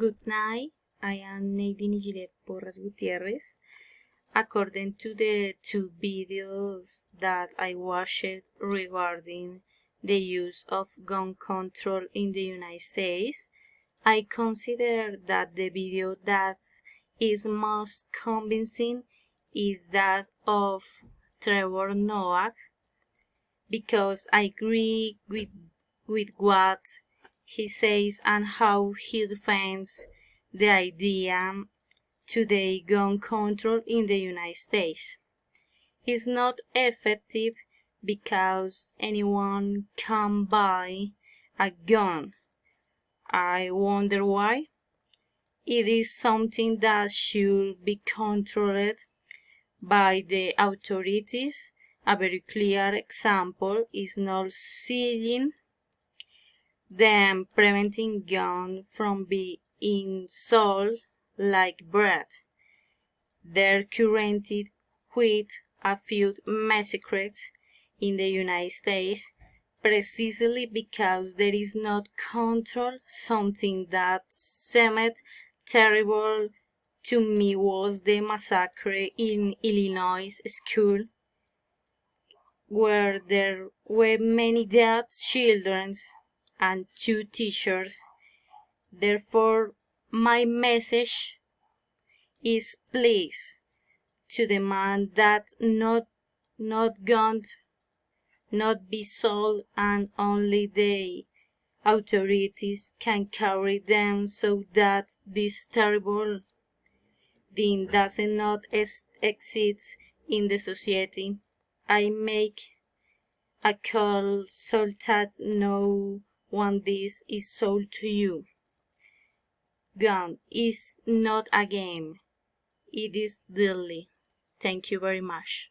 Good night. I am Nadine Gillette Porras Gutierrez. According to the two videos that I watched regarding the use of gun control in the United States, I consider that the video that is most convincing is that of Trevor Noah, because I agree with what he says and how he defends the idea today gun control in the United States is not effective because anyone can buy a gun. I wonder why. It is something that should be controlled by the authorities. A very clear example is not seeing them preventing guns from being sold like bread. There currently quite a few massacres in the United States precisely because there is not control. Something that seemed terrible to me was the massacre in Illinois school, where there were many dead children and 2 teachers. Therefore, my message is please to demand that not guns not be sold and only the authorities can carry them so that this terrible thing does not exist in the society. I make a call so that no one this is sold to you. Gun is not a game. It is deadly. Thank you very much.